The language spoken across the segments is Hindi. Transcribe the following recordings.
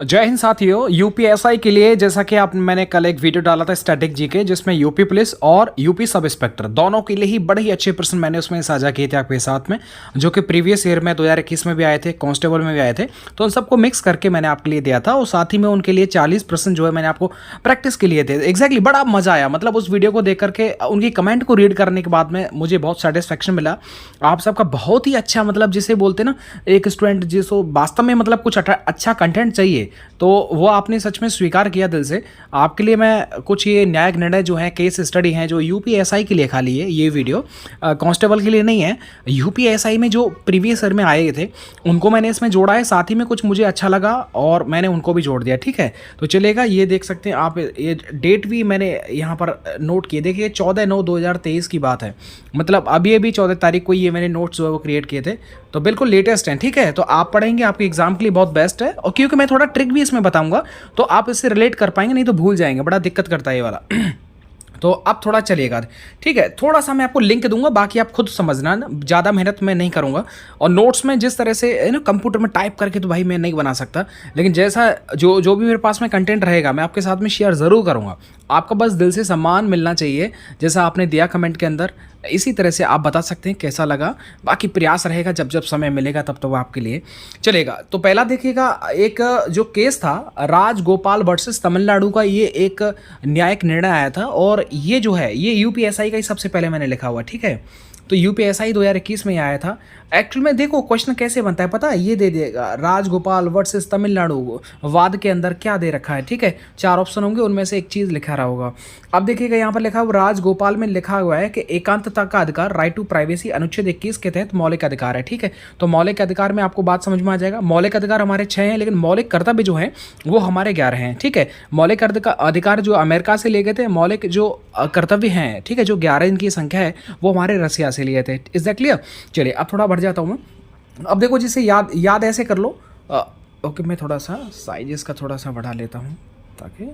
जय हिंद साथियों। यूपीएसआई के लिए जैसा कि आप मैंने कल एक वीडियो डाला था स्टैटिक जी के, जिसमें यूपी पुलिस और यूपी सब इंस्पेक्टर दोनों के लिए ही बड़े ही अच्छे प्रश्न मैंने उसमें साझा किए थे आपके साथ में, जो कि प्रीवियस ईयर में 2021 में भी आए थे, कांस्टेबल में भी आए थे। तो उन सबको मिक्स करके मैंने आपके लिए दिया था और साथ ही में उनके लिए 40 प्रश्न जो है मैंने आपको प्रैक्टिस के लिए थे। एग्जैक्टली बड़ा मजा आया, मतलब उस वीडियो को देख करके उनकी कमेंट को रीड करने के बाद में मुझे बहुत सेटिस्फेक्शन मिला। आप सबका बहुत ही अच्छा, मतलब जिसे बोलते ना एक स्टूडेंट जिसको वास्तव में मतलब कुछ अच्छा कंटेंट चाहिए, तो वो आपने सच में स्वीकार किया दिल से। आपके लिए मैं कुछ ये न्यायिक निर्णय जो है, केस स्टडी हैं जो यूपीएसआई के लिए खाली है ये वीडियो, कांस्टेबल के लिए नहीं है। यूपीएसआई में जो प्रीवियस ईयर में आए थे उनको मैंने इसमें जोड़ा है, साथ ही में कुछ मुझे अच्छा लगा और मैंने उनको भी जोड़ दिया। ठीक है, तो चलेगा। ये देख सकते हैं आप, ये डेट भी मैंने यहाँ पर नोट किए। देखिए 14/9/2023 की बात है, मतलब अभी 14 तारीख को ये मैंने नोट्स जो है वो क्रिएट किए थे, तो बिल्कुल लेटेस्ट हैं। ठीक है, तो आप पढ़ेंगे आपके एग्जाम के लिए बहुत बेस्ट है। और क्योंकि मैं थोड़ा ट्रिक भी इसमें बताऊंगा तो आप इससे रिलेट कर पाएंगे, नहीं तो भूल जाएंगे, बड़ा दिक्कत करता है ये वाला। तो अब थोड़ा चलिएगा। ठीक है, थोड़ा सा मैं आपको लिंक दूंगा, बाकी आप खुद समझना, ज़्यादा मेहनत मैं नहीं करूंगा। और नोट्स में जिस तरह से कंप्यूटर में टाइप करके तो भाई मैं नहीं बना सकता, लेकिन जैसा जो भी मेरे पास में कंटेंट रहेगा मैं आपके साथ में शेयर ज़रूर करूंगा। आपका बस दिल से सम्मान मिलना चाहिए, जैसा आपने दिया कमेंट के अंदर, इसी तरह से आप बता सकते हैं कैसा लगा। बाकी प्रयास रहेगा, जब जब समय मिलेगा तब तो वो आपके लिए चलेगा। तो पहला देखिएगा, एक जो केस था राजगोपाल वर्सेस तमिलनाडु का, ये एक न्यायिक निर्णय आया था और ये जो है ये यूपीएसआई का ही सबसे पहले मैंने लिखा हुआ। ठीक है, तो यूपीएसआई 2021 में आया था। एक्चुअल में देखो क्वेश्चन कैसे बनता है पता है, ये दे देगा राजगोपाल वर्सेस तमिलनाडु, वाद के अंदर क्या दे रखा है। ठीक है, 4 ऑप्शन होंगे, उनमें से एक चीज़ लिखा रहा होगा। अब देखिएगा यहाँ पर लिखा हुआ राजगोपाल में लिखा हुआ है कि एकांतता का अधिकार, राइट टू प्राइवेसी, अनुच्छेद 21 के तहत मौलिक अधिकार है। ठीक है, तो मौलिक अधिकार में आपको बात समझ में आ जाएगा। मौलिक अधिकार हमारे 6 हैं, लेकिन मौलिक कर्तव्य जो है वो हमारे 11 हैं। ठीक है, मौलिक अधिकार जो अमेरिका से ले गए थे, मौलिक जो कर्तव्य हैं, ठीक है, जो 11 इनकी संख्या है, वो हमारे रसिया से लिए थे। Is that clear? चलिए अब थोड़ा बढ़ जाता हूँ मैं। अब देखो जिसे याद ऐसे कर लो। ओके, मैं थोड़ा सा साइज इसका थोड़ा सा बढ़ा लेता हूँ ताकि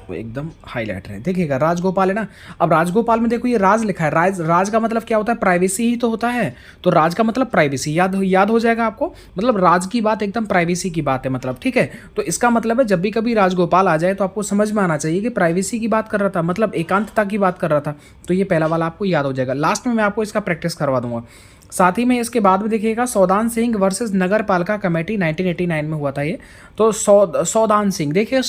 वो एकदम हाईलाइट रहे। देखिएगा राजगोपाल है ना, अब राजगोपाल में देखो ये राज लिखा है। राज का मतलब क्या होता है? प्राइवेसी ही तो होता है। तो राज का मतलब प्राइवेसी, याद हो जाएगा आपको। मतलब राज की बात एकदम प्राइवेसी की बात है, मतलब। ठीक है, तो इसका मतलब है जब भी कभी राजगोपाल आ जाए तो आपको समझ में आना चाहिए कि प्राइवेसी की बात कर रहा था, मतलब एकांतता की बात कर रहा था। तो ये पहला वाला आपको याद हो जाएगा। लास्ट में मैं आपको इसका प्रैक्टिस करवा दूंगा। साथ ही में इसके बाद में देखिएगा सौदान सिंह वर्सेस नगर पालिका कमेटी, 1989 में हुआ था ये। तो सौदान सिंह, देखिए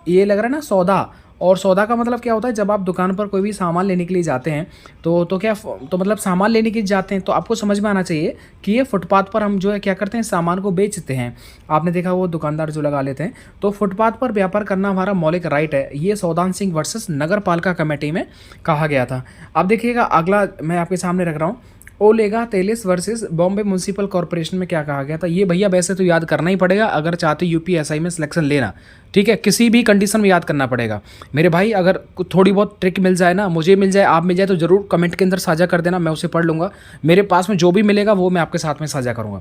ये लग रहा है ना सौदा, और सौदा का मतलब क्या होता है? जब आप दुकान पर कोई भी सामान लेने के लिए जाते हैं तो क्या, तो मतलब सामान लेने के लिए जाते हैं तो आपको समझ में आना चाहिए कि ये फुटपाथ पर हम जो है क्या करते हैं, सामान को बेचते हैं। आपने देखा वो दुकानदार जो लगा लेते हैं, तो फुटपाथ पर व्यापार करना हमारा मौलिक राइट है। ये सौदान सिंह वर्सेस नगर पालिका कमेटी में कहा गया था। अब देखिएगा अगला मैं आपके सामने रख रहा हूँ, ओलेगा तेलिस वर्सेस बॉम्बे म्यूनसिपल कॉर्पोरेशन में क्या कहा गया था। ये भैया वैसे तो याद करना ही पड़ेगा अगर चाहते यूपीएसआई में सिलेक्शन लेना। ठीक है, किसी भी कंडीशन में याद करना पड़ेगा मेरे भाई। अगर थोड़ी बहुत ट्रिक मिल जाए ना, मुझे मिल जाए, आप मिल जाए, तो ज़रूर कमेंट के अंदर साझा कर देना, मैं उसे पढ़ लूँगा। मेरे पास में जो भी मिलेगा वो मैं आपके साथ में साझा करूँगा।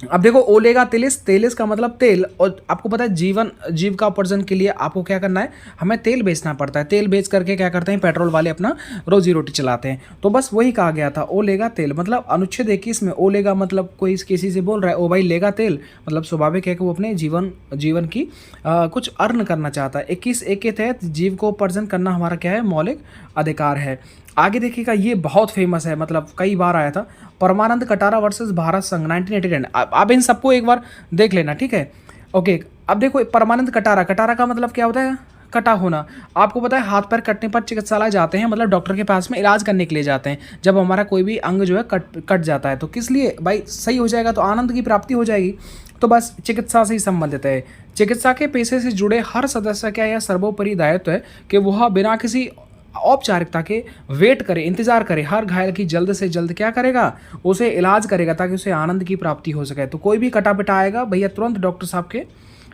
अब देखो ओलेगा तेलिस का मतलब तेल, और आपको पता है जीव का उपार्जन के लिए आपको क्या करना है, हमें तेल बेचना पड़ता है। तेल बेच करके क्या करते हैं, पेट्रोल वाले अपना रोजी रोटी चलाते हैं। तो बस वही कहा गया था, ओलेगा तेल, मतलब अनुच्छेद 21 में ओलेगा मतलब कोई किसी से बोल रहा है ओ भाई लेगा तेल, मतलब स्वाभाविक है कि वो अपने जीवन की कुछ अर्न करना चाहता है। 21 के तहत जीव को उपार्जन करना हमारा क्या है, मौलिक अधिकार है। आगे देखिएगा ये बहुत फेमस है, मतलब कई बार आया था, परमानंद कटारा वर्सेस भारत संघ, 1989। आप इन सबको एक बार देख लेना। ठीक है, ओके। अब देखो परमानंद कटारा का मतलब क्या होता है, कटा होना। आपको पता है हाथ पैर कटने पर चिकित्सालय जाते हैं, मतलब डॉक्टर के पास में इलाज करने के लिए जाते हैं। जब हमारा कोई भी अंग जो है कट जाता है तो किस लिए भाई, सही हो जाएगा तो आनंद की प्राप्ति हो जाएगी। तो बस चिकित्सा से ही संबंधित है। चिकित्सा के पेशे से जुड़े हर सदस्य का यह सर्वोपरि दायित्व है कि वह बिना किसी औपचारिकता के वेट करे, इंतजार करे, हर घायल की जल्द से जल्द क्या करेगा, उसे इलाज करेगा ताकि उसे आनंद की प्राप्ति हो सके। तो कोई भी कटा पिटा आएगा भैया, तुरंत डॉक्टर साहब के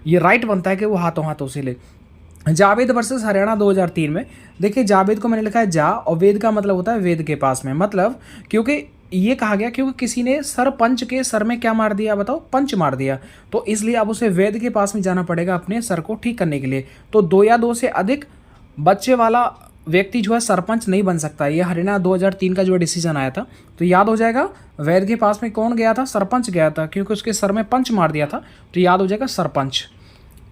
ये राइट बनता है कि वो हाथों हाथ उसे ले। जावेद वर्सेस हरियाणा 2003 में, देखिए जावेद को मैंने लिखा है जा, और वेद का मतलब होता है वेद के पास में, मतलब क्योंकि ये कहा गया क्योंकि किसी ने सरपंच के सर में क्या मार दिया बताओ, पंच मार दिया, तो इसलिए अब उसे वेद के पास में जाना पड़ेगा अपने सर को ठीक करने के लिए। तो 2 या 2 से अधिक बच्चे वाला व्यक्ति जो है सरपंच नहीं बन सकता। ये हरियाणा 2003 का जो डिसीजन आया था, तो याद हो जाएगा वैद के पास में कौन गया था, सरपंच गया था, क्योंकि उसके सर में पंच मार दिया था, तो याद हो जाएगा सरपंच।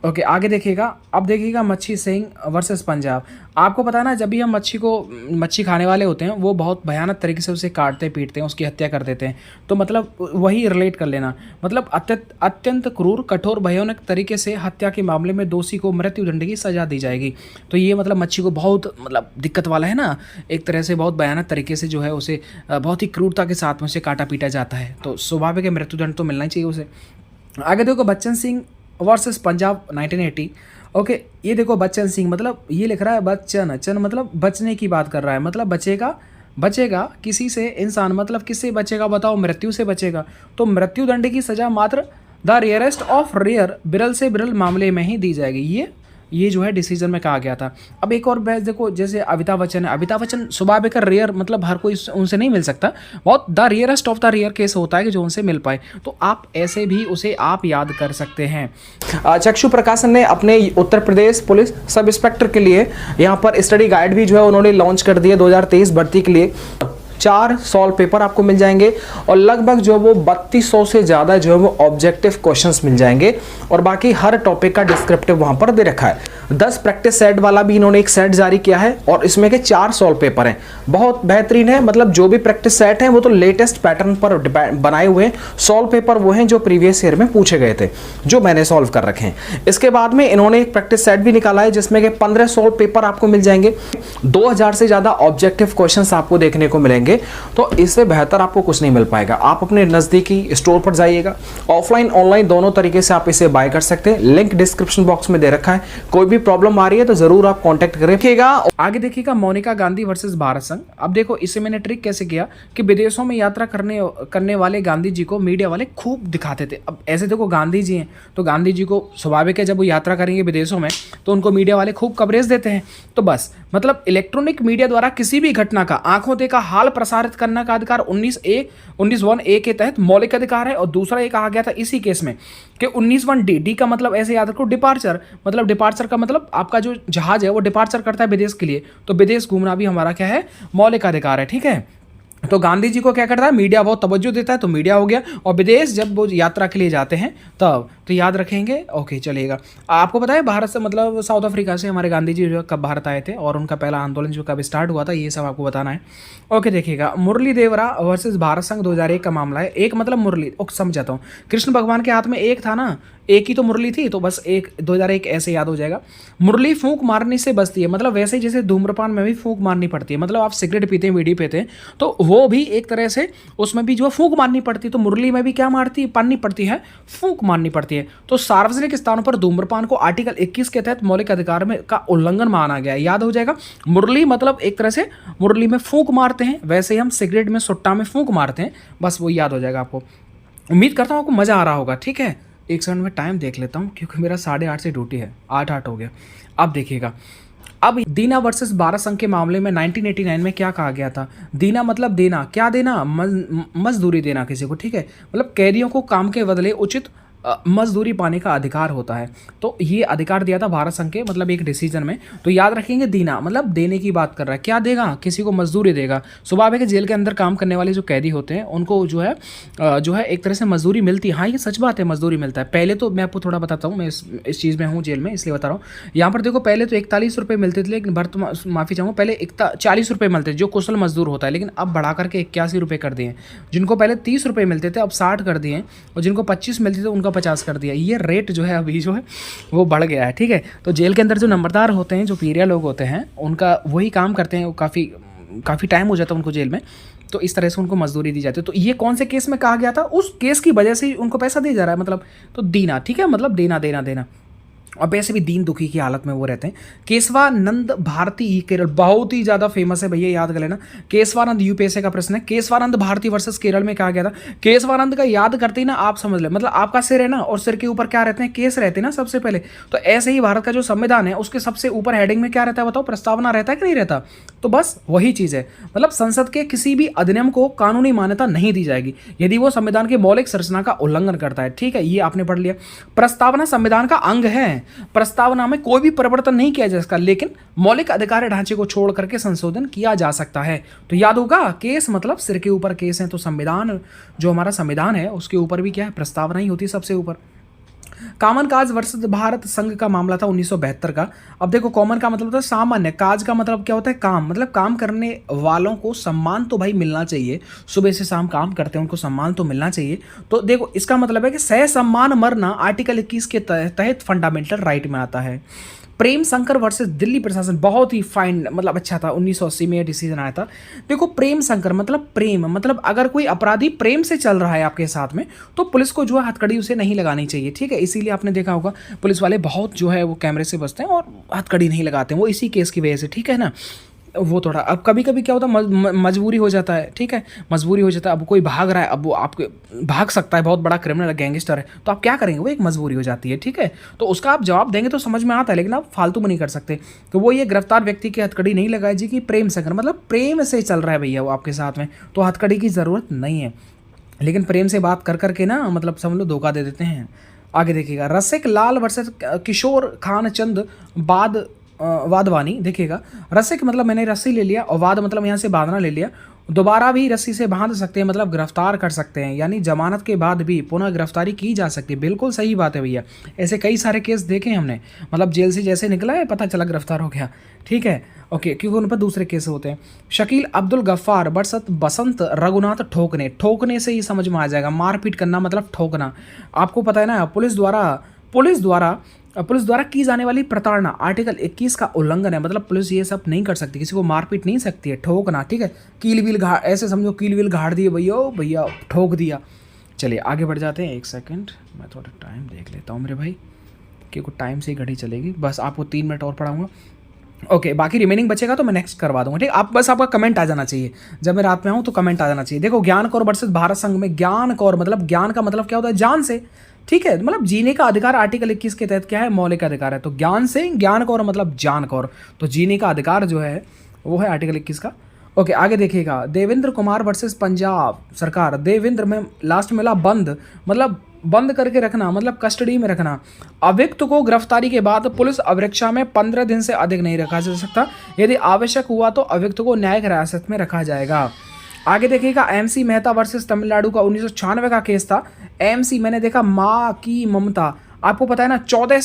ओके, आगे देखिएगा। अब देखिएगा मच्छी सिंह वर्सेस पंजाब। आपको पता है ना, जब भी हम मच्छी खाने वाले होते हैं वो बहुत भयानक तरीके से उसे काटते पीटते हैं, उसकी हत्या कर देते हैं। तो मतलब वही रिलेट कर लेना, मतलब अत्यंत क्रूर कठोर भयानक तरीके से हत्या के मामले में दोषी को मृत्युदंड की सजा दी जाएगी। तो ये मतलब मच्छी को बहुत मतलब दिक्कत वाला है ना, एक तरह से बहुत भयानक तरीके से जो है उसे बहुत ही क्रूरता के साथ में उसे काटा पीटा जाता है। तो स्वाभाविक है मृत्युदंड तो मिलना ही चाहिए उसे। आगे देखो बच्चन सिंह वर्सेस पंजाब 1980। ओके, ये देखो बच्चन सिंह, मतलब ये लिख रहा है बच्चन, चन मतलब बचने की बात कर रहा है, मतलब बचेगा किसी से इंसान, मतलब किससे बचेगा बताओ, मृत्यु से बचेगा। तो मृत्युदंड की सजा मात्र द रेयरेस्ट ऑफ रेयर, बिरल से बिरल मामले में ही दी जाएगी। ये जो है डिसीजन में कहा गया था। अब एक और बहस देखो, जैसे अमिताभ बच्चन है, अमिताभ बच्चन स्वाभाविक रेयर, मतलब हर कोई उनसे नहीं मिल सकता, बहुत the rarest of the rare case होता है कि जो उनसे मिल पाए। तो आप ऐसे भी उसे आप याद कर सकते हैं। चक्षु प्रकाशन ने अपने Uttar Pradesh police sub inspector के लिए यहाँ पर स्टडी गाइड भी जो है उन्होंने लॉन्च कर दिया 2023 भर्ती के लिए। 4 सॉल्व पेपर आपको मिल जाएंगे और लगभग जो वो 3200 से ज़्यादा जो है वो ऑब्जेक्टिव क्वेश्चंस मिल जाएंगे और बाकी हर टॉपिक का डिस्क्रिप्टिव वहाँ पर दे रखा है। 10 प्रैक्टिस सेट वाला भी इन्होंने एक सेट जारी किया है और इसमें के 4 सॉल्व पेपर हैं, बहुत बेहतरीन है। मतलब जो भी प्रैक्टिस सेट है वो तो लेटेस्ट पैटर्न पर बनाए हुए हैं, सॉल्व पेपर वो हैं जो प्रीवियस ईयर में पूछे गए थे, जो मैंने सॉल्व कर रखे हैं। इसके बाद में इन्होंने एक प्रैक्टिस सेट भी निकाला है जिसमें के 15 सॉल्व पेपर आपको मिल जाएंगे, 2000 से ज़्यादा ऑब्जेक्टिव क्वेश्चन आपको देखने को मिलेंगे। तो इससे बेहतर आपको कुछ नहीं मिल पाएगा। आप अपने नज़दीकी स्टोर पर जाइएगा, ऑफलाइन ऑनलाइन दोनों तरीके से आप इसे बाय कर सकते हैं, लिंक डिस्क्रिप्शन बॉक्स में दे रखा है। कोई भी प्रॉब्लम आ रही है तो जरूर आप कांटेक्ट करिएगा। आगे देखिएगा मोनिका गांधी वर्सेस भारत संघ। अब देखो इसे मैंने ट्रिक कैसे किया कि विदेशों में यात्रा करने वाले गांधी जी को मीडिया वाले खूब दिखाते थे। अब ऐसे देखो गांधी जी हैं तो गांधी जी को स्वाभाविक है जब वो यात्रा करेंगे विदेशों में तो उनको मीडिया वाले खूब कवरेज देते हैं। तो बस मतलब इलेक्ट्रॉनिक मीडिया द्वारा किसी भी घटना का आंखों देखा हाल प्रसारित करने का अधिकार 19(1)(a) के तहत मौलिक अधिकार है। और दूसरा एक कहा गया था इसी केस में कि 19(1)(d) डी का मतलब ऐसे याद रखो डिपार्चर, मतलब डिपार्चर का मतलब आपका जो जहाज है वो डिपार्चर करता है विदेश के लिए, तो विदेश घूमना भी हमारा क्या है, मौलिक अधिकार है। ठीक है, तो गांधी जी को क्या करता है, मीडिया बहुत तवज्जो देता है तो मीडिया हो गया, और विदेश जब वो यात्रा के लिए जाते हैं तब तो याद रखेंगे। ओके चलेगा। आपको पता है भारत से मतलब साउथ अफ्रीका से हमारे गांधी जी जो कब भारत आए थे और उनका पहला आंदोलन जो कब स्टार्ट हुआ था, ये सब आपको बताना है। ओके देखिएगा, मुरली देवरा वर्सेस भारत संघ 2001 का मामला है। एक मतलब मुरली, ओके समझाता हूँ, कृष्ण भगवान के हाथ में एक था ना, एक ही तो मुरली थी, तो बस एक 2001 ऐसे याद हो जाएगा। मुरली फूंक मारने से बचती है, मतलब वैसे ही जैसे धूम्रपान में भी फूंक मारनी पड़ती है, मतलब आप सिगरेट पीते हैं बीड़ी पीते हैं तो वो भी एक तरह से उसमें भी जो है फूंक मारनी पड़ती है, तो मुरली में भी क्या मारनी पड़ती है, फूंक मारनी पड़ती है। तो सार्वजनिक स्थानों पर धूम्रपान को आर्टिकल 21 के तहत मौलिक अधिकार में का उल्लंघन माना गया, याद हो जाएगा। मुरली मतलब एक तरह से मुरली में फूंक मारते हैं, वैसे ही हम सिगरेट में सुट्टा में फूंक मारते हैं, बस वो याद हो जाएगा आपको। उम्मीद करता हूँ आपको मजा आ रहा होगा। ठीक है, एक सेकंड में टाइम देख लेता हूँ क्योंकि मेरा 8:30 से ड्यूटी है, 8:08 हो गया। अब देखिएगा, अब दीना वर्सेस भारत संघ के मामले में 1989 में क्या कहा गया था, दीना मतलब देना, क्या देना, मजदूरी देना किसी को। ठीक है, मतलब कैदियों को काम के बदले उचित मजदूरी पाने का अधिकार होता है, तो ये अधिकार दिया था भारत संघ के मतलब एक डिसीजन में। तो याद रखेंगे दीना मतलब देने की बात कर रहा है, क्या देगा, किसी को मजदूरी देगा। स्वाभाविक है जेल के अंदर काम करने वाले जो कैदी होते हैं उनको जो है एक तरह से मजदूरी मिलती है। हाँ ये सच बात है, मजदूरी मिलता है। पहले तो मैं आपको थोड़ा बताता हूँ, मैं इस चीज़ में हूँ जेल में इसलिए बता रहा हूँ। यहाँ पर देखो पहले तो 41 रुपये मिलते थे, लेकिन माफ़ी चाहूँगा, पहले 40 रुपये मिलते थे जो कुशल मजदूर होता है, लेकिन अब बढ़ा करके 81 रुपये कर दिए। जिनको पहले 30 रुपये मिलते थे अब 60 कर दिए, और जिनको 25 मिलते थे उनका 50 कर दिया। ये रेट जो है अभी जो है वो बढ़ गया है। ठीक है, तो जेल के अंदर जो नंबरदार होते हैं, जो पीरिया लोग होते हैं, उनका वही काम करते हैं, वो काफ़ी टाइम हो जाता है उनको जेल में, तो इस तरह से उनको मजदूरी दी जाती है। तो ये कौन से केस में कहा गया था, उस केस की वजह से उनको पैसा दिया जा रहा है, मतलब तो दीना। ठीक है, मतलब देना। और वैसे भी दीन दुखी की हालत में वो रहते हैं। केशवानंद भारती केरल बहुत ही ज़्यादा फेमस है भैया, याद कर लेना। केशवानंद यूपीएससी का प्रश्न है, केशवानंद भारती वर्सेस केरल में कहा गया था। केशवानंद का याद करते ही ना आप समझ ले, मतलब आपका सिर है ना और सिर के ऊपर क्या रहते हैं, केस रहते हैं ना सबसे पहले। तो ऐसे ही भारत का जो संविधान है उसके सबसे ऊपर हेडिंग में क्या रहता है बताओ, प्रस्तावना रहता है कि नहीं रहता। तो बस वही चीज़ है, मतलब संसद के किसी भी अधिनियम को कानूनी मान्यता नहीं दी जाएगी यदि वो संविधान की मौलिक संरचना का उल्लंघन करता है। ठीक है, ये आपने पढ़ लिया। प्रस्तावना संविधान का अंग है, प्रस्तावना में कोई भी परिवर्तन नहीं किया जा सकता, लेकिन मौलिक अधिकार ढांचे को छोड़ करके संशोधन किया जा सकता है। तो याद होगा, केस मतलब सिर के ऊपर केस है, तो संविधान जो हमारा संविधान है उसके ऊपर भी क्या है, प्रस्तावना ही होती है सबसे ऊपर। कॉमन काज वर्सेस भारत संघ का मामला था 1972 का। अब देखो कॉमन का मतलब होता है सामान्य, काज का मतलब क्या होता है काम, मतलब काम करने वालों को सम्मान तो भाई मिलना चाहिए, सुबह से शाम काम करते हैं उनको सम्मान तो मिलना चाहिए। तो देखो इसका मतलब है कि सह सम्मान मरना आर्टिकल 21 के तहत फंडामेंटल राइट में आता है। प्रेम शंकर वर्सेस दिल्ली प्रशासन, बहुत ही फाइन मतलब अच्छा था, 1980 में यह डिसीजन आया था। देखो प्रेम शंकर मतलब प्रेम, मतलब अगर कोई अपराधी प्रेम से चल रहा है आपके साथ में तो पुलिस को जो है हथकड़ी उसे नहीं लगानी चाहिए, ठीक है। इसीलिए आपने देखा होगा पुलिस वाले बहुत जो है वो कैमरे से बचते हैं और हथकड़ी नहीं लगाते हैं, वो इसी केस की वजह से, ठीक है ना। वो थोड़ा अब कभी कभी क्या होता है मजबूरी हो जाता है, ठीक है, मजबूरी हो जाता है। अब कोई भाग रहा है, अब वो आपके भाग सकता है, बहुत बड़ा क्रिमिनल गैंगस्टर है, तो आप क्या करेंगे, वो एक मजबूरी हो जाती है, ठीक है। तो उसका आप जवाब देंगे तो समझ में आता है, लेकिन आप फालतू में नहीं कर सकते। तो वो ये गिरफ्तार व्यक्ति की हथकड़ी नहीं लगाई जी कि प्रेम संकर, मतलब प्रेम से चल रहा है भैया वो आपके साथ में, तो हथकड़ी की ज़रूरत नहीं है। लेकिन प्रेम से बात कर करके ना मतलब सब लोग धोखा दे देते हैं। आगे देखिएगा रसिक लाल वर्सेस किशोर खान चंद वाधवानी, देखिएगा रसिक मतलब मैंने रस्सी ले लिया और वाद मतलब यहाँ से बांधना ले लिया, दोबारा भी रस्सी से बांध सकते हैं, मतलब गिरफ्तार कर सकते हैं, यानी जमानत के बाद भी पुनः गिरफ्तारी की जा सकती है। बिल्कुल सही बात है भैया, ऐसे कई सारे केस देखे हमने, मतलब जेल से जैसे निकला है पता चला गिरफ्तार हो गया, ठीक है ओके, क्योंकि उन पर दूसरे केस होते हैं। शकील अब्दुल गफ्फार वर्सेस बसंत रघुनाथ ठोकने, ठोकने से ही समझ में आ जाएगा, मारपीट करना मतलब ठोकना। आपको पता है ना पुलिस द्वारा की जाने वाली प्रताड़ना आर्टिकल 21 का उल्लंघन है, मतलब पुलिस ये सब नहीं कर सकती, किसी को मारपीट नहीं सकती है, ठोकना, ठीक है। कील व्हील ऐसे समझो कील व्हील गाड़ दिए भैया, भैया ठोक दिया। चलिए आगे बढ़ जाते हैं, एक सेकंड मैं थोड़ा टाइम देख लेता हूँ मेरे भाई, क्योंकि टाइम से ही घड़ी चलेगी, बस आपको 3 मिनट और पढ़ाऊंगा, ओके बाकी रिमेनिंग बचेगा तो मैं नेक्स्ट करवा दूंगा, ठीक। आप बस आपका कमेंट आ जाना चाहिए, जब मैं रात में आऊँ तो कमेंट आ जाना चाहिए। देखो ज्ञान कौर वर्सेस भारत संघ में, ज्ञान कौर मतलब ज्ञान का मतलब क्या होता है, जान से, ठीक है, मतलब जीने का अधिकार आर्टिकल 21 के तहत क्या है, मौलिक अधिकार है, तो ज्ञान से ज्ञान कौर मतलब जान कौर, तो जीने का अधिकार जो है वो है आर्टिकल 21 का। ओके आगे देखिएगा देवेंद्र कुमार वर्सेस पंजाब सरकार, देवेंद्र में लास्ट मिला बंद, मतलब बंद करके रखना, मतलब कस्टडी में रखना। अभियुक्त को गिरफ्तारी के बाद पुलिस अभिरक्षा में 15 दिन से अधिक नहीं रखा जा सकता, यदि आवश्यक हुआ तो अभियुक्त को न्यायिक हिरासत में रखा जाएगा। आगे देखिएगा एमसी मेहता वर्सेस तमिलनाडु का 1996 का केस था। एमसी मैंने देखा माँ की ममता, आपको पता है ना 14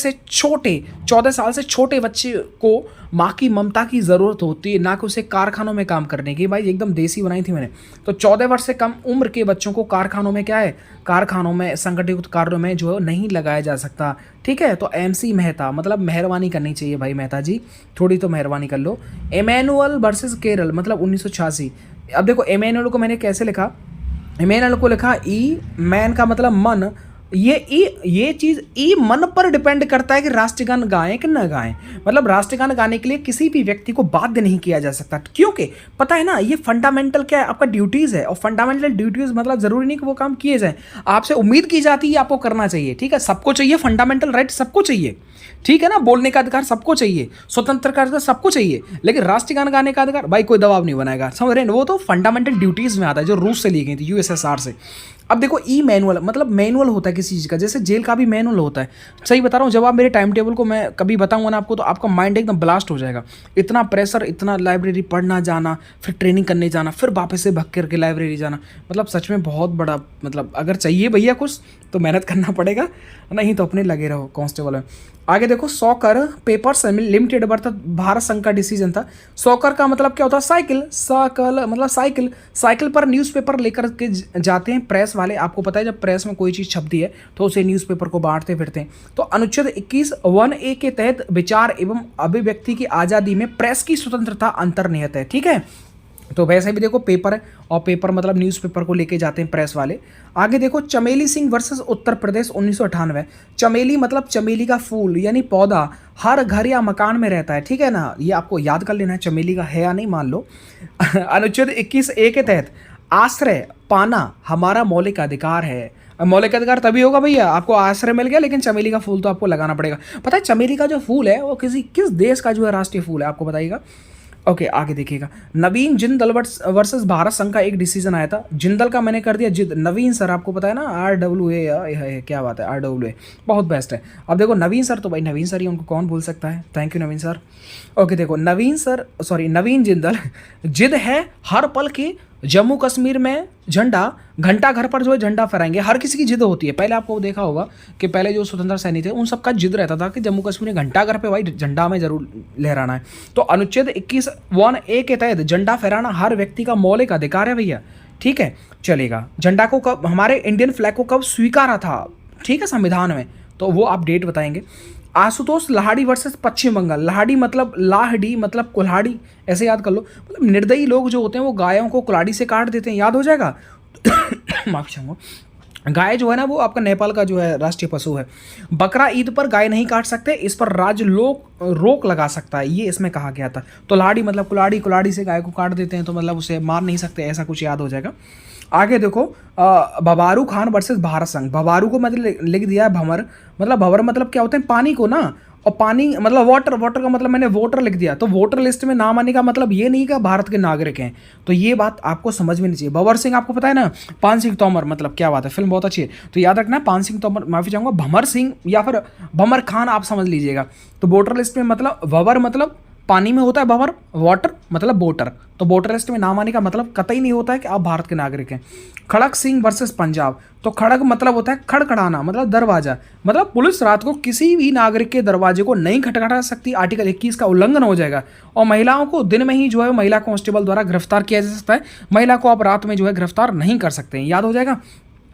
साल से छोटे बच्चे को माँ की ममता की ज़रूरत होती है, ना कि उसे कारखानों में काम करने की, भाई एकदम देसी बनाई थी मैंने। तो 14 वर्ष से कम उम्र के बच्चों को कारखानों में क्या है, कारखानों में संगठित कार्यों में जो है नहीं लगाया जा सकता, ठीक है। तो एमसी मेहता मतलब मेहरबानी करनी चाहिए भाई मेहता जी, थोड़ी तो मेहरबानी कर लो। इमैनुअल वर्सेस केरल मतलब 1986। अब देखो इमैनुअल को मैंने कैसे लिखा, इमैनुअल को लिखा ई, मैन का मतलब मन, ये चीज़ ई मन पर डिपेंड करता है कि राष्ट्रगान गाएं कि न गाएं, मतलब राष्ट्रगान गाने के लिए किसी भी व्यक्ति को बाध्य नहीं किया जा सकता, क्योंकि पता है ना ये फंडामेंटल क्या है आपका ड्यूटीज़ है, और फंडामेंटल ड्यूटीज़ मतलब ज़रूरी नहीं कि वो काम किए जाएं, आपसे उम्मीद की जाती है आपको करना चाहिए, ठीक है। सबको चाहिए फंडामेंटल राइट, सबको चाहिए, ठीक है ना, बोलने का अधिकार सबको चाहिए, स्वतंत्र का अधिकार सबको चाहिए, लेकिन राष्ट्रगान गाने का अधिकार भाई कोई दबाव नहीं बनाएगा, समझ रहे हैं, वो तो फंडामेंटल ड्यूटीज़ में आता है जो रूस से ली गई थी, यूएसएसआर से। अब देखो ई मैनुअल मतलब मैनुअल होता है किसी चीज़ का, जैसे जेल का भी मैनुअल होता है, सही बता रहा हूँ। जब आप मेरे टाइम टेबल को मैं कभी बताऊंगा ना आपको, तो आपका माइंड एकदम ब्लास्ट हो जाएगा, इतना प्रेशर, इतना लाइब्रेरी पढ़ना जाना, फिर ट्रेनिंग करने जाना, फिर वापस से भग करके लाइब्रेरी जाना, मतलब सच में बहुत बड़ा, मतलब अगर चाहिए भैया कुछ तो मेहनत करना पड़ेगा, नहीं तो अपने लगे रहो कांस्टेबल में। आगे देखो सॉकर पेपर्स लिमिटेड भारत संघ का डिसीजन था। सॉकर का मतलब क्या होता है, साइकिल, साइकिल मतलब साइकिल, साइकिल पर न्यूज़पेपर लेकर के जाते हैं प्रेस वाले, आपको पता है जब प्रेस में कोई चीज़ छपती है तो उसे न्यूज़पेपर को बांटते फिरते हैं। तो अनुच्छेद 21(1)(a) के तहत विचार एवं अभिव्यक्ति की आज़ादी में प्रेस की स्वतंत्रता अंतर्निहित है, ठीक है। तो वैसे भी देखो पेपर है, और पेपर मतलब न्यूज़पेपर को लेके जाते हैं प्रेस वाले। आगे देखो चमेली सिंह वर्सेस उत्तर प्रदेश 1998। चमेली मतलब चमेली का फूल यानी पौधा हर घर या मकान में रहता है, ठीक है ना, ये आपको याद कर लेना है, चमेली का है या नहीं मान लो। अनुच्छेद 21(a) के तहत आश्रय पाना हमारा मौलिक अधिकार है। मौलिक अधिकार तभी होगा भैया आपको आश्रय मिल गया, लेकिन चमेली का फूल तो आपको लगाना पड़ेगा। पता है चमेली का जो फूल है वो किस देश का जो है राष्ट्रीय फूल है, आपको बताइएगा। ओके आगे देखिएगा नवीन जिंदल वर्सेस भारत संघ का एक डिसीजन आया था। जिंदल का मैंने कर दिया जिद, नवीन सर आपको पता है ना RWA, क्या बात है RWA, बहुत बेस्ट है। अब देखो नवीन सर तो भाई नवीन सर ही, उनको कौन भूल सकता है, thank you Naveen sir. Okay देखो नवीन जिंदल जिद है हर पल की जम्मू कश्मीर में झंडा घंटा घर पर जो है झंडा फहराएंगे। हर किसी की जिद होती है। पहले आपको देखा होगा कि पहले जो स्वतंत्रता सैनिक थे उन सबका जिद रहता था कि जम्मू कश्मीर में घंटा घर पे भाई झंडा हमें जरूर लहराना है। तो अनुच्छेद 21(1)(a) के तहत झंडा फहराना हर व्यक्ति का मौलिक अधिकार है भैया, ठीक है, चलेगा। झंडा को कब, हमारे इंडियन फ्लैग को कब स्वीकारा था, ठीक है, संविधान में, तो वो आप डेट बताएंगे। आशुतोष लाहड़ी वर्सेस पश्चिम बंगाल। लाहड़ी मतलब लाहड़ी मतलब कुल्हाड़ी, ऐसे याद कर लो। मतलब निर्दयी लोग जो होते हैं वो गायों को कुल्हाड़ी से काट देते हैं, याद हो जाएगा। माफी चाहूँगा। गाय जो है ना वो आपका नेपाल का जो है राष्ट्रीय पशु है। बकरा ईद पर गाय नहीं काट सकते, इस पर राज्य लोग रोक लगा सकता है, ये इसमें कहा गया था। तो लाहड़ी मतलब कुल्हाड़ी, कुल्हाड़ी से गाय को काट देते हैं तो मतलब उसे मार नहीं सकते, ऐसा कुछ याद हो जाएगा। आगे देखो भवारू खान वर्सेस भारत संघ। भवारू को मतलब लिख दिया है भंवर, मतलब भंवर मतलब क्या होते हैं, पानी को ना, और पानी मतलब वाटर, वाटर का मतलब मैंने वोटर लिख दिया। तो वोटर लिस्ट में नाम आने का मतलब ये नहीं कि भारत के नागरिक हैं, तो ये बात आपको समझ में नहीं चाहिए। भंवर सिंह आपको पता है ना, पान सिंह तोमर, मतलब क्या बात है, फिल्म बहुत अच्छी है, तो याद रखना पान सिंह तोमर, माफी चाहूँगा, भंवर सिंह या फिर भंवर खान आप समझ लीजिएगा। तो वोटर लिस्ट में मतलब भंवर मतलब पानी में होता है, भंवर वाटर मतलब बोटर, तो वोटर लिस्ट में नाम आने का मतलब कतई नहीं होता है कि आप भारत के नागरिक हैं। खड़क सिंह वर्सेस पंजाब। तो खड़क मतलब होता है खड़खड़ाना, मतलब दरवाजा, मतलब पुलिस रात को किसी भी नागरिक के दरवाजे को नहीं खटखटा सकती, आर्टिकल 21 का उल्लंघन हो जाएगा। और महिलाओं को दिन में ही जो है महिला कांस्टेबल द्वारा गिरफ्तार किया जा सकता है, महिला को आप रात में जो है गिरफ्तार नहीं कर सकते हैं, याद हो जाएगा।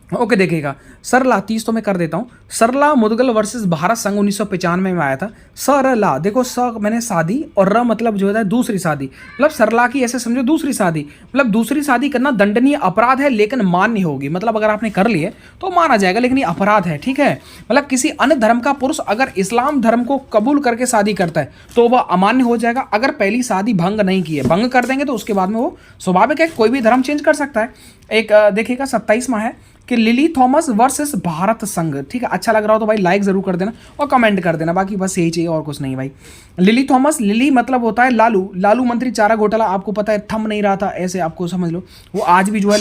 ओके देखिएगा, सरला 30 तो मैं कर देता हूँ। सरला मुदगल वर्सेस भारत संघ 1995 में आया था। सरला देखो, स मैंने शादी और र मतलब जो है दूसरी शादी, मतलब सरला की ऐसे समझो दूसरी शादी, मतलब दूसरी शादी करना दंडनीय अपराध है लेकिन मान्य होगी, मतलब अगर आपने कर लिए तो माना जाएगा लेकिन ये अपराध है, ठीक है। मतलब किसी अन्य धर्म का पुरुष अगर इस्लाम धर्म को कबूल करके शादी करता है तो वह अमान्य हो जाएगा, अगर पहली शादी भंग नहीं की है। भंग कर देंगे तो उसके बाद में वो स्वाभाविक है, कोई भी धर्म चेंज कर सकता है। एक देखिएगा 27वां है कि लिली थॉमस वर्सेस भारत संघ, ठीक है। अच्छा लग रहा हो तो भाई लाइक जरूर कर देना और कमेंट कर देना, बाकी बस यही चाहिए और कुछ नहीं भाई। लिली थॉमस, लिली मतलब होता है लालू, लालू मंत्री चारा घोटाला, आपको पता है थम नहीं रहा था, ऐसे आपको समझ लो, वो आज भी जो है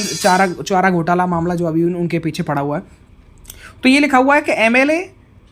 चारा घोटाला मामला जो अभी उनके पीछे पड़ा हुआ है। तो ये लिखा हुआ है कि एमएलए,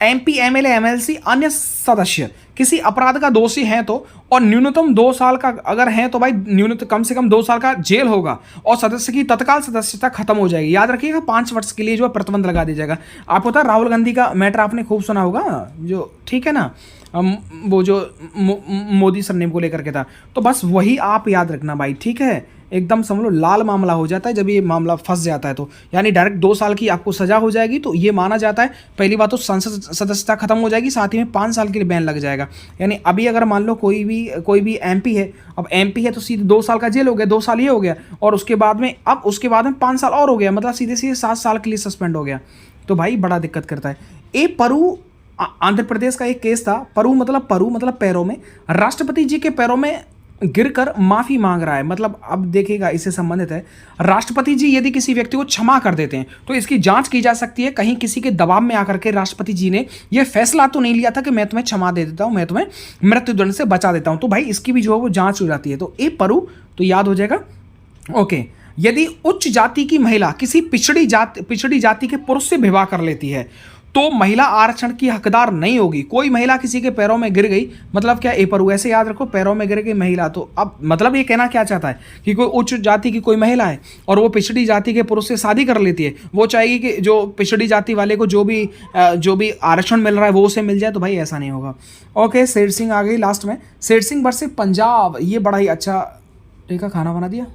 एमपी, एमएलए, एमएलसी अन्य सदस्य किसी अपराध का दोषी हैं तो, और न्यूनतम 2 साल का अगर हैं तो भाई न्यूनतम कम से कम 2 साल का जेल होगा और सदस्य की तत्काल सदस्यता खत्म हो जाएगी। याद रखिएगा 5 वर्ष के लिए जो है प्रतिबंध लगा दिया जाएगा। आपको पता है राहुल गांधी का मैटर आपने खूब सुना होगा, जो ठीक है ना, वो जो मोदी सरनेम को लेकर के था, तो बस वही आप याद रखना भाई, ठीक है। एकदम समझ लो लाल मामला हो जाता है जब ये मामला फंस जाता है, तो यानी डायरेक्ट 2 साल की आपको सजा हो जाएगी, तो ये माना जाता है। पहली बात तो संसद सदस्यता खत्म हो जाएगी, साथ ही में 5 साल के लिए बैन लग जाएगा। यानी अभी अगर मान लो कोई भी एमपी है, अब एमपी है तो सीधे 2 साल का जेल हो गया, 2 साल ये हो गया, और उसके बाद में 5 साल और हो गया, मतलब सीधे सीधे 7 साल के लिए सस्पेंड हो गया। तो भाई बड़ा दिक्कत करता है। ए परु आंध्र प्रदेश का एक केस था, परु मतलब पैरों में, राष्ट्रपति जी के पैरों में गिरकर माफी मांग रहा है। मतलब अब देखिएगा इससे संबंधित है, राष्ट्रपति जी यदि किसी व्यक्ति को क्षमा कर देते हैं तो इसकी जांच की जा सकती है, कहीं किसी के दबाव में आकर के राष्ट्रपति जी ने यह फैसला तो नहीं लिया था कि मैं तुम्हें क्षमा दे देता हूं, मैं तुम्हें मृत्युदंड से बचा देता हूं, तो भाई इसकी भी जो है वो जांच हो जाती है। तो ए परु तो याद हो जाएगा। ओके, यदि उच्च जाति की महिला किसी पिछड़ी जाति के पुरुष से विवाह कर लेती है तो महिला आरक्षण की हकदार नहीं होगी। कोई महिला किसी के पैरों में गिर गई, मतलब क्या ए परु, ऐसे याद रखो, पैरों में गिर गई महिला, तो अब मतलब ये कहना क्या चाहता है कि कोई उच्च जाति की कोई महिला है और वो पिछड़ी जाति के पुरुष से शादी कर लेती है, वो चाहेगी कि जो पिछड़ी जाति वाले को जो भी आरक्षण मिल रहा है वो उसे मिल जाए, तो भाई ऐसा नहीं होगा। ओके, शेर सिंह आ गई लास्ट में, शेर सिंह वर्सेस पंजाब, ये बड़ा ही अच्छा, ठीक है। खाना बना दिया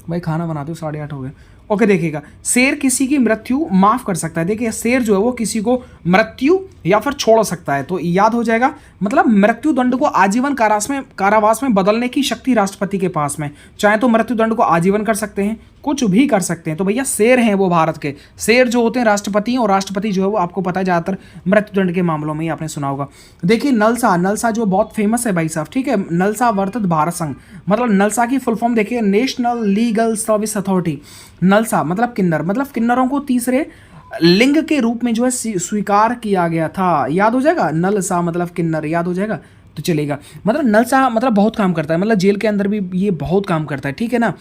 भाई, खाना बना दो, 8:30 हो गए। ओके देखिएगा, शेर किसी की मृत्यु माफ कर सकता है। देखिए शेर जो है वो किसी को मृत्यु या फिर छोड़ सकता है, तो याद हो जाएगा, मतलब मृत्यु दंड को आजीवन कारावास में बदलने की शक्ति राष्ट्रपति के पास में, चाहे तो मृत्यु दंड को आजीवन कर सकते हैं, कुछ भी कर सकते हैं। तो भैया शेर हैं वो भारत के, शेर जो होते हैं राष्ट्रपति, और राष्ट्रपति जो है वो आपको पता है ज्यादातर मृत्यु दंड के मामलों में ही आपने सुना होगा। देखिए नलसा जो बहुत फेमस है भाई साहब, ठीक है, नलसा वर्सेस भारत संघ, मतलब नलसा की फुल फॉर्म देखिए, नेशनल लीगल सर्विस अथॉरिटी। नलसा मतलब किन्नर, मतलब किन्नरों को तीसरे लिंग के रूप में जो है स्वीकार किया गया था, याद हो जाएगा। नलसा मतलब किन्नर, याद हो जाएगा तो चलेगा। मतलब नलसा मतलब बहुत काम करता है, मतलब जेल के अंदर भी ये बहुत काम करता है, ठीक है ना।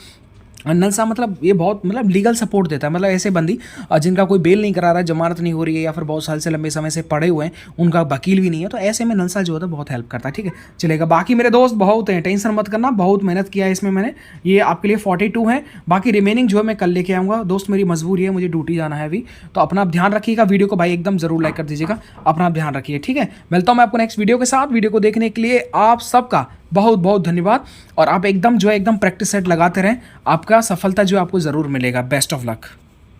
नलसा मतलब ये बहुत मतलब लीगल सपोर्ट देता है, मतलब ऐसे बंदी जिनका कोई बेल नहीं करा रहा है, जमानत नहीं हो रही है, या फिर बहुत साल से लंबे समय से पड़े हुए हैं, उनका वकील भी नहीं है, तो ऐसे में नलसा जो होता है बहुत हेल्प करता है। ठीक है, चलेगा। बाकी मेरे दोस्त बहुत हैं, टेंशन मत करना, बहुत मेहनत किया है इसमें मैंने। ये आपके लिए 42 है, बाकी रिमेनिंग जो है मैं कल लेके आऊँगा। दोस्त मेरी मजबूरी है, मुझे ड्यूटी जाना है अभी, तो अपना आप ध्यान रखिएगा। वीडियो को भाई एकदम जरूर लाइक कर दीजिएगा, अपना आप ध्यान रखिए। ठीक है, मिलता हूँ मैं आपको नेक्स्ट वीडियो के साथ। वीडियो को देखने के लिए आप सबका बहुत बहुत धन्यवाद, और आप एकदम जो है एकदम प्रैक्टिस सेट लगाते रहें, आपका सफलता जो है आपको ज़रूर मिलेगा। Best of luck.